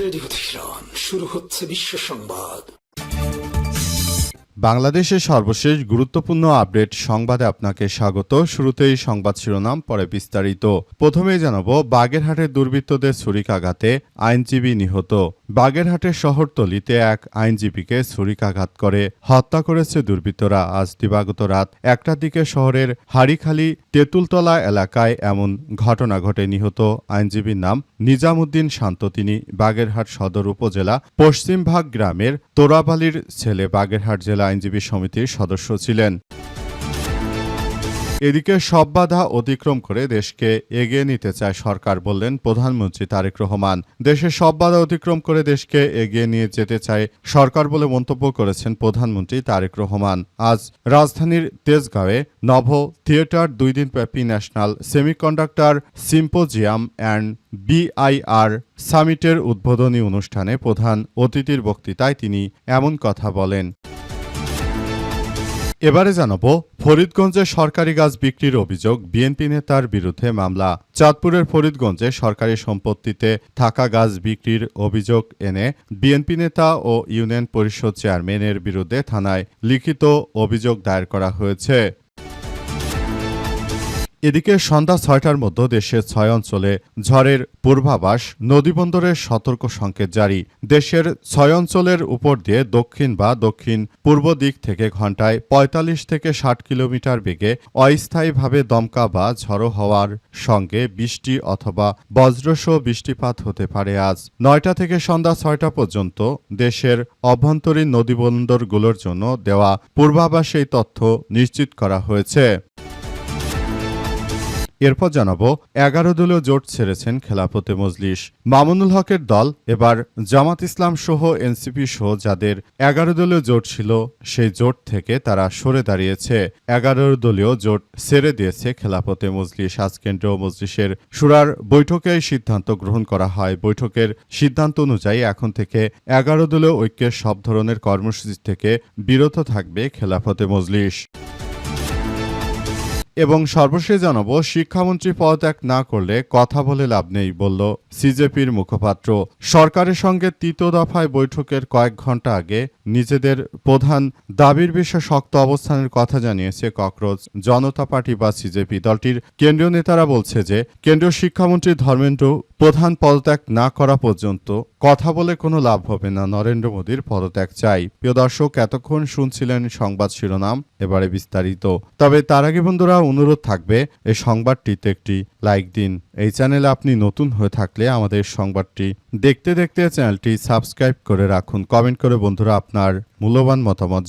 Radio Tehran, শুরু হচ্ছে বিশ্ব সংবাদ। বাংলাদেশের সর্বশেষ গুরুত্বপূর্ণ আপডেট সংবাদে আপনাকে স্বাগত। শুরুতেই সংবাদ শিরোনাম, পরে বিস্তারিত। প্রথমেই জানাবো, বাগেরহাটের দুর্বৃত্তদের ছুরিকাঘাতে আইনজীবী নিহত। বাগেরহাটের শহরতলিতে এক আইনজীবীকে ছুরিকাঘাত করে হত্যা করেছে দুর্বৃত্তরা। আজ দিবাগত রাত 1টার দিকে শহরের হাড়িখালি তেঁতুলতলা এলাকায় এমন ঘটনা ঘটে। নিহত আইনজীবীর নাম নিজামুদ্দিন শান্ত। তিনি বাগেরহাট সদর উপজেলা পশ্চিমভাগ গ্রামের তোরাবালির ছেলে। বাগেরহাট জেলা আইনজীবী সমিতির সদস্য ছিলেন। এদিকে সব বাধা অতিক্রম করে দেশকে এগিয়ে নিতে চায় সরকার, বললেন প্রধানমন্ত্রী তারেক রহমান। দেশের সব বাধা অতিক্রম করে দেশকে এগিয়ে নিয়ে যেতে চায় সরকার বলে মন্তব্য করেছেন প্রধানমন্ত্রী তারেক রহমান। আজ রাজধানীর তেজগাঁওয়ে নভ থিয়েটার 2 দিনব্যাপী national semiconductor symposium and BIR সামিটের উদ্বোধনী অনুষ্ঠানে প্রধান অতিথির বক্তৃতায় তিনি এমন কথা বলেন। এবারে জানাবো, ফরিদগঞ্জে সরকারি গাছ বিক্রির অভিযোগ, বিএনপি নেতার বিরুদ্ধে মামলা। চাঁদপুরের ফরিদগঞ্জে সরকারি সম্পত্তিতে থাকা গাছ বিক্রির অভিযোগ এনে বিএনপি নেতা ও ইউনিয়ন পরিষদ চেয়ারম্যানের বিরুদ্ধে থানায় লিখিত অভিযোগ দায়ের করা হয়েছে। এদিকে সন্ধ্যা 6টার মধ্যে দেশের 6 অঞ্চলে ঝড়ের পূর্বাভাস, নদীবন্দরের সতর্ক সংকেত জারি। দেশের 6 অঞ্চলের উপর দিয়ে দক্ষিণ বা দক্ষিণ পূর্ব দিক থেকে ঘন্টায় 45 থেকে 60 কিলোমিটার বেগে অস্থায়ীভাবে দমকা বা ঝড়ো হওয়ার সঙ্গে বৃষ্টি অথবা বজ্রসহ বৃষ্টিপাত হতে পারে। আজ 9টা থেকে সন্ধ্যা 6টা পর্যন্ত দেশের অভ্যন্তরীণ নদীবন্দরগুলোর জন্য দেওয়া পূর্বাভাসে এই তথ্য নিশ্চিত করা হয়েছে। এরপর জানাবো, 11 দলীয় জোট ছেড়েছেন খেলাফতে মজলিস। মামুনুল হকের দল এবার জামাত ইসলাম সহ এনসিপি সহ যাদের 11 দলীয় জোট ছিল সেই জোট থেকে তারা সরে দাঁড়িয়েছে। 11 দলীয় জোট ছেড়ে দিয়েছে খেলাফতে মজলিস। আজ কেন্দ্রীয় মজলিসের শুরার বৈঠকে এই সিদ্ধান্ত গ্রহণ করা হয়। বৈঠকের সিদ্ধান্ত অনুযায়ী এখন থেকে 11 দলীয় ঐক্যের সব ধরনের কর্মসূচি থেকে বিরত থাকবে খেলাফতে মজলিস। এবং সর্বশেষ জানাবো, শিক্ষামন্ত্রী পদত্যাগ না করলে কথা বলে লাভ নেই, বলল সিজেপির মুখপাত্র। সরকারের সঙ্গে 3য় দফায় বৈঠকের কয়েক ঘন্টা আগে নিজেদের প্রধান দাবির বিষয়ে শক্ত অবস্থানের কথা জানিয়েছে ককরোচ জনতা পার্টি বা সিজেপি। দলটির কেন্দ্রীয় নেতারা বলছে যে কেন্দ্রীয় শিক্ষামন্ত্রী ধর্মেন্দ্র প্রধান পদত্যাগ না করা পর্যন্ত কথা বলে কোনো লাভ হবে না। নরেন্দ্র মোদীর পদত্যাগ চাই। প্রিয় দর্শক, এতক্ষণ শুনছিলেন সংবাদ শিরোনাম, এবারে বিস্তারিত। তবে তার আগে বন্ধুরা, অনুরোধ থাকবে এই সংবাদটিতে একটি লাইক দিন। এই চ্যানেলে আপনি নতুন হয়ে থাকলে আমাদের সংবাদটি দেখতে দেখতে চ্যানেলটি সাবস্ক্রাইব করে রাখুন। কমেন্ট করে বন্ধুরা আপনার মূল্যবান মতামত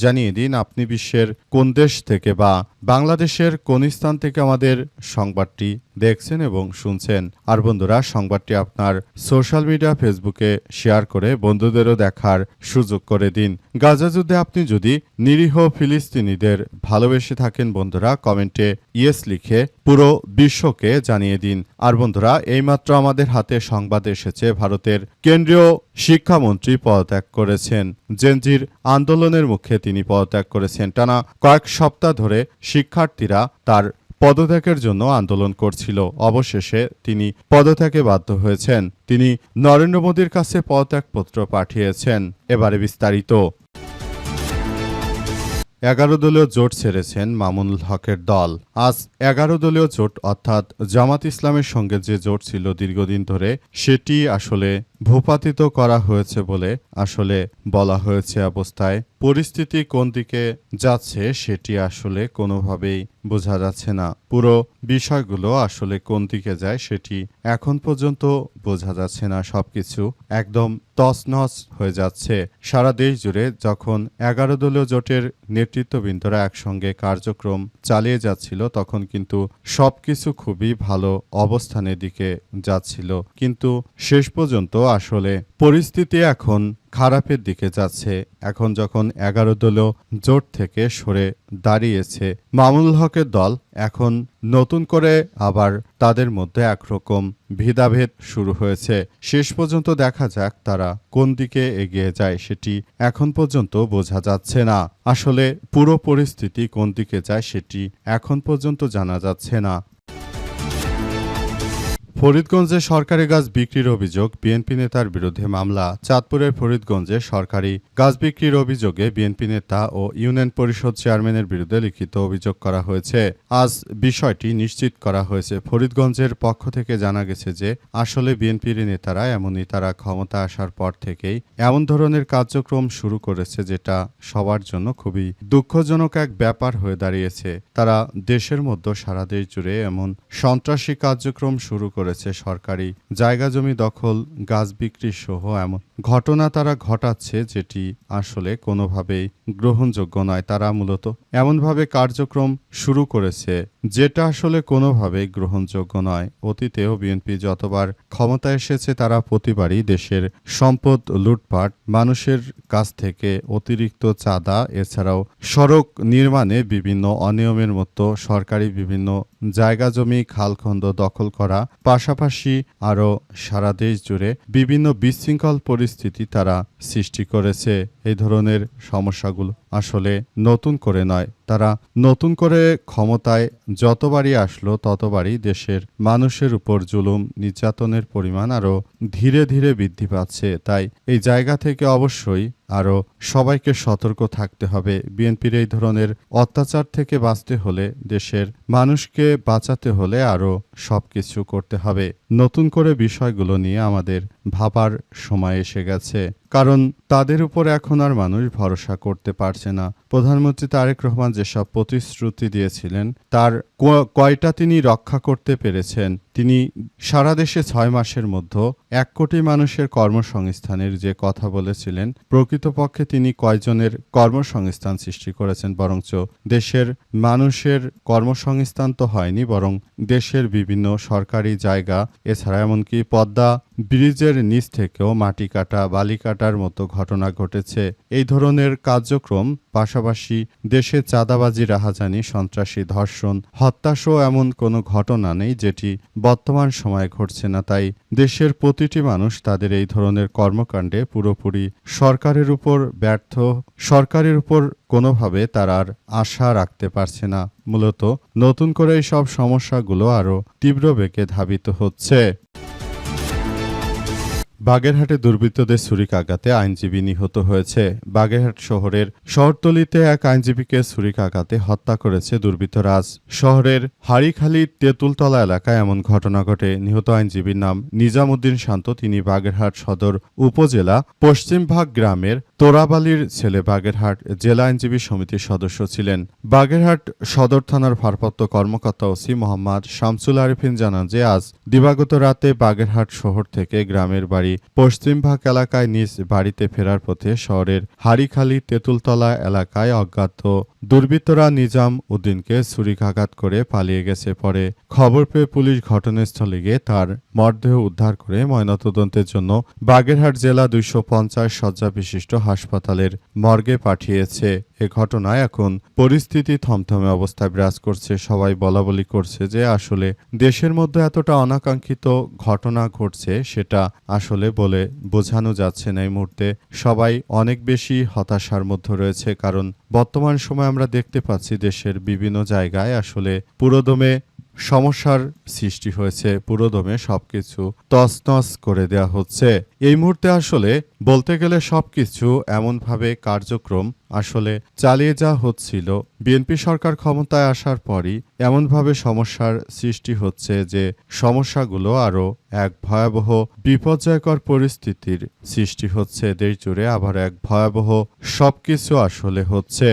জানিয়ে দিন আপনি বিশ্বের কোন দেশ থেকে বা বাংলাদেশের কোন স্থান থেকে আমাদের সংবাদটি দেখছেন এবং শুনছেন। আর বন্ধুরা, সংবাদটি আপনার সোশ্যাল মিডিয়া ফেসবুকে শেয়ার করে বন্ধুদেরও দেখার সুযোগ করে দিন। গাজা যুদ্ধে আপনি যদি নিরীহ ফিলিস্তিনিদের ভালোবেসে থাকেন বন্ধুরা, কমেন্টে ইয়েস লিখে পুরো বিশ্বকে জানিয়ে দিন। আর বন্ধুরা, এইমাত্র আমাদের হাতে সংবাদ এসেছে, ভারতের কেন্দ্রীয় শিক্ষামন্ত্রী পদত্যাগ করেছেন। জেনজির আন্দোলনের মুখে তিনি পদত্যাগ করেছেন। টানা কয়েক সপ্তাহ ধরে শিক্ষার্থীরা তার পদত্যাগের জন্য আন্দোলন করছিল। অবশেষে তিনি পদত্যাগে বাধ্য হয়েছেন। তিনি নরেন্দ্র মোদীর কাছে পদত্যাগপত্র পাঠিয়েছেন। এবারে বিস্তারিত। 11 দলীয় জোট ছেড়েছেন মামুনুল হকের দল। আজ 11 দলীয় জোট অর্থাৎ জামাত ইসলামের সঙ্গে যে জোট ছিল দীর্ঘদিন ধরে, সেটি আসলে ভূপাতিত করা হয়েছে বলে আসলে বলা হয়েছে। অবস্থায় পরিস্থিতি কোন দিকে যাচ্ছে সেটি আসলে কোনোভাবেই বোঝা যাচ্ছে না। পুরো বিষয়গুলো আসলে কোন দিকে যায় সেটি এখন পর্যন্ত বোঝা যাচ্ছে না। সবকিছু একদম তছনছ হয়ে যাচ্ছে। সারা দেশ জুড়ে যখন 11 দলীয় জোটের নেতৃত্ববৃন্দরা একসঙ্গে কার্যক্রম চালিয়ে যাচ্ছিল, তখন কিন্তু সবকিছু খুবই ভালো অবস্থানের দিকে যাচ্ছিল। কিন্তু শেষ পর্যন্ত আসলে পরিস্থিতি এখন খারাপের দিকে যাচ্ছে। এখন যখন 11 দলীয় জোট থেকে সরে দাঁড়িয়েছে মামুনুল হকের দল, এখন নতুন করে আবার তাদের মধ্যে একরকম ভেদাভেদ শুরু হয়েছে। শেষ পর্যন্ত দেখা যাক তারা কোন দিকে এগিয়ে যায়, সেটি এখন পর্যন্ত বোঝা যাচ্ছে না। আসলে পুরো পরিস্থিতি কোন দিকে যায় সেটি এখন পর্যন্ত জানা যাচ্ছে না। ফরিদগঞ্জে সরকারি গাছ বিক্রির অভিযোগ, বিএনপি নেতার বিরুদ্ধে মামলা। চাঁদপুরের ফরিদগঞ্জে সরকারি গাছ বিক্রির অভিযোগে বিএনপি নেতা ও ইউনিয়ন পরিষদ চেয়ারম্যানের বিরুদ্ধে লিখিত অভিযোগ করা হয়েছে। আজ বিষয়টি নিশ্চিত করা হয়েছে। ফরিদগঞ্জের পক্ষ থেকে জানা গেছে যে আসলে বিএনপির নেতারা এমনই, তারা ক্ষমতা আসার পর থেকেই এমন ধরনের কার্যক্রম শুরু করেছে যেটা সবার জন্য খুবই দুঃখজনক এক ব্যাপার হয়ে দাঁড়িয়েছে। তারা দেশের মধ্যে সারা দেশ জুড়ে এমন সন্ত্রাসী কার্যক্রম শুরু করেছে, সরকারি জায়গা জমি দখল, গাছ বিক্রি সহ এমন ঘটনা তারা ঘটাচ্ছে যেটি আসলে কোনোভাবেই গ্রহণযোগ্য নয়। তারা মূলত এমনভাবে কার্যক্রম শুরু করেছে যেটা আসলে কোনোভাবেই গ্রহণযোগ্য নয়। অতীতেও বিএনপি যতবার ক্ষমতা এসেছে তারা প্রতিবারই দেশের সম্পদ লুটপাট, মানুষের কাছ থেকে অতিরিক্ত চাঁদা, এছাড়াও সড়ক নির্মাণে বিভিন্ন অনিয়মের মতো সরকারি বিভিন্ন জায়গা জমি খালখন্দ দখল করা, পাশাপাশি আরও সারা দেশ জুড়ে বিভিন্ন বিশৃঙ্খল পরিস্থিতি তারা সৃষ্টি করেছে। এই ধরনের সমস্যাগুলো আসলে নতুন করে নয়। তারা নতুন করে ক্ষমতায় যতবারই আসলো ততবারই দেশের মানুষের উপর জুলুম নির্যাতনের পরিমাণ আরও ধীরে ধীরে বৃদ্ধি পাচ্ছে। তাই এই জায়গা থেকে অবশ্যই আরও সবাইকে সতর্ক থাকতে হবে। বিএনপির এই ধরনের অত্যাচার থেকে বাঁচতে হলে, দেশের মানুষকে বাঁচাতে হলে আরও সবকিছু করতে হবে। নতুন করে বিষয়গুলো নিয়ে আমাদের ভাবার সময় এসে গেছে, কারণ তাদের উপর এখন আর মানুষ ভরসা করতে পারছে না। প্রধানমন্ত্রী তারেক রহমান যেসব প্রতিশ্রুতি দিয়েছিলেন তার কয়টা তিনি রক্ষা করতে পেরেছেন? তিনি সারা দেশে 6 মাসের মধ্যে 1 কোটি মানুষের কর্মসংস্থানের যে কথা বলেছিলেন, প্রকৃতপক্ষে তিনি কয়জনের কর্মসংস্থান সৃষ্টি করেছেন? বরঞ্চ দেশের মানুষের কর্মসংস্থান তো হয়নি, বরং দেশের বিভিন্ন সরকারি জায়গা, এছাড়া এমনকি পদ্মা ব্রিজের নিচ থেকেও মাটি কাটা, বালি কাটার মতো ঘটনা ঘটেছে। এই ধরনের কার্যক্রম পাশাপাশি দেশে চাঁদাবাজি, রাহাজানি, সন্ত্রাসী, ধর্ষণ, হত্যাসহ এমন কোনো ঘটনা নেই যেটি বর্তমান সময়ে ঘটছে না। তাই দেশের প্রতিটি মানুষ তাদের এই ধরনের কর্মকাণ্ডে পুরোপুরি সরকারের উপর ব্যর্থ, সরকারের উপর কোনোভাবে তারা আর আশা রাখতে পারছে না। মূলত নতুন করে এই সব সমস্যাগুলো আরও তীব্র বেগে ধাবিত হচ্ছে। বাগেরহাটে দুর্বৃত্তদের ছুরিকাঘাতে আইনজীবী নিহত হয়েছে। বাগেরহাট শহরের শহরতলিতে এক আইনজীবীকে ছুরিকাঘাতে হত্যা করেছে দুর্বৃত্তরা। আজ শহরের হাড়িখালি তেঁতুলতলা এলাকায় এমন ঘটনা ঘটে। নিহত আইনজীবীর নাম নিজাম উদ্দিন শান্ত। তিনি বাগেরহাট সদর উপজেলা পশ্চিমভাগ গ্রামের তোরাবালির ছেলে। বাগেরহাট জেলা আইনজীবী সমিতির সদস্য ছিলেন। বাগেরহাট সদর থানার ভারপ্রাপ্ত কর্মকর্তা ওসি মোহাম্মদ শামসুল আরিফিন জানান যে আজ দিবাগত রাতে বাগেরহাট শহর থেকে গ্রামের বাড়ি পশ্চিমভাগ এলাকায় নিজ বাড়িতে ফেরার পথে শহরের হাড়িখালি তেঁতুলতলা এলাকায় অজ্ঞাত দুর্বৃত্তরা নিজাম উদ্দিনকে ছুরিকাঘাত করে পালিয়ে গেছে। পরে খবর পেয়ে পুলিশ ঘটনাস্থলে গিয়ে তার মরদেহ উদ্ধার করে ময়নাতদন্তের জন্য বাগেরহাট জেলা 250 শয্যা বিশিষ্ট হাসপাতালের মর্গে পাঠিয়েছে। এ ঘটনায় এখন পরিস্থিতি থমথমে অবস্থায় বিরাজ করছে। সবাই বলাবলি করছে যে আসলে দেশের মধ্যে এতটা অনাকাঙ্ক্ষিত ঘটনা ঘটছে সেটা আসলে বলে বোঝানো যাচ্ছে না। এই মুহূর্তে সবাই অনেক বেশি হতাশার মধ্যে রয়েছে, কারণ বর্তমান সময় আমরা দেখতে পাচ্ছি দেশের বিভিন্ন জায়গায় আসলে পুরোদমে সমস্যার সৃষ্টি হয়েছে, পুরোদমে সবকিছু তছনছ করে দেওয়া হচ্ছে। এই মুহূর্তে আসলে বলতে গেলে সবকিছু এমনভাবে কার্যক্রম আসলে চালিয়ে যাওয়া হচ্ছিল। বিএনপি সরকার ক্ষমতায় আসার পরই এমনভাবে সমস্যার সৃষ্টি হচ্ছে যে সমস্যাগুলো আরও এক ভয়াবহ বিপর্যয়কর পরিস্থিতির সৃষ্টি হচ্ছে দেশ জুড়ে। আবার এক ভয়াবহ সবকিছু আসলে হচ্ছে।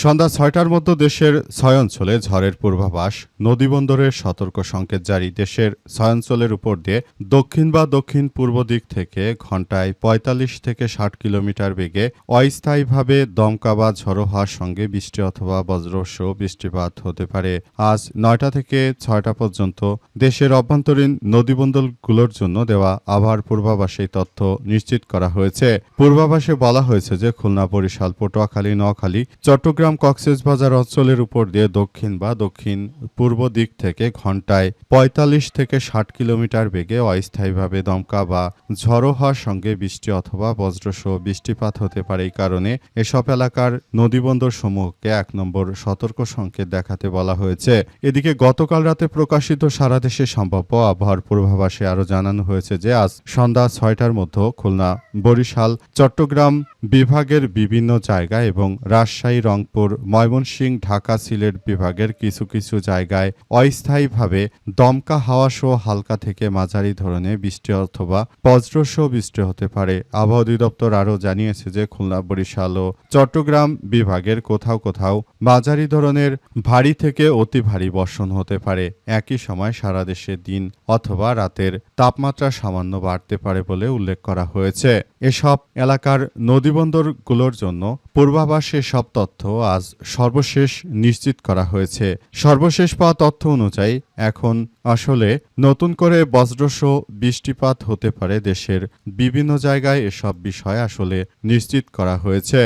সন্ধ্যা 6টার মধ্যে দেশের 6 অঞ্চলে ঝড়ের পূর্বাভাস, নদীবন্দরের সতর্ক সংকেত জারি। দেশের 6 অঞ্চলের উপর দিয়ে দক্ষিণ বা দক্ষিণ পূর্ব দিক থেকে ঘন্টায় 45 থেকে 60 কিলোমিটার বেগে অস্থায়ীভাবে দমকা বা ঝড়ো হওয়ার সঙ্গে বৃষ্টি অথবা বজ্রসহ বৃষ্টিপাত হতে পারে। আজ 9টা থেকে 6টা পর্যন্ত দেশের অভ্যন্তরীণ নদীবন্দরগুলোর জন্য দেওয়া আবহাওয়ার পূর্বাভাসে তথ্য নিশ্চিত করা হয়েছে। পূর্বাভাসে বলা হয়েছে যে খুলনা, বরিশাল, পটুয়াখালী, নোয়াখালী, চট্টগ্রাম চট্টগ্রাম কক্সবাজার অঞ্চলের উপর দিয়ে দক্ষিণ বা দক্ষিণ পূর্ব দিক থেকে ঘন্টায় ৪৫ থেকে ৬০ কিলোমিটার বেগে অস্থায়ীভাবে দমকা বা ঝড়ো হওয়ার সঙ্গে বৃষ্টি অথবা বজ্রসহ বৃষ্টিপাত হতে পারে। এই কারণে এসব এলাকার নদীবন্দর সমূহকে ১ নম্বর সতর্ক সংকেত দেখাতে বলা হয়েছে। এদিকে গতকাল রাতে প্রকাশিত সারা দেশে সম্ভাব্য আবহাওয়ার পূর্বাভাসে আরও জানানো হয়েছে যে আজ সন্ধ্যা ৬টার মধ্যে খুলনা, বরিশাল, চট্টগ্রাম বিভাগের বিভিন্ন জায়গায় এবং রাজশাহী, রংপুর, ময়মনসিংহ, ঢাকা, সিলেট বিভাগের কিছু কিছু জায়গায় অস্থায়ীভাবে দমকা হাওয়া সহ হালকা থেকে মাঝারি ধরনের বৃষ্টি অথবা বজ্রসহ বৃষ্টি হতে পারে। আবহাওয়া অধিদপ্তর আরও জানিয়েছে যে খুলনা, বরিশাল ও চট্টগ্রাম বিভাগের কোথাও কোথাও মাঝারি ধরনের ভারী থেকে অতি ভারী বর্ষণ হতে পারে। একই সময় সারা দেশে দিন অথবা রাতের তাপমাত্রা সামান্য বাড়তে পারে বলে উল্লেখ করা হয়েছে। এসব এলাকার নদীবন্দরগুলোর জন্য পূর্বাভাসে সব তথ্য আজ সর্বশেষ নিশ্চিত করা হয়েছে। সর্বশেষ পাওয়া তথ্য অনুযায়ী এখন আসলে নতুন করে বজ্রসহ বৃষ্টিপাত হতে পারে দেশের বিভিন্ন জায়গায়। এসব বিষয় আসলে নিশ্চিত করা হয়েছে।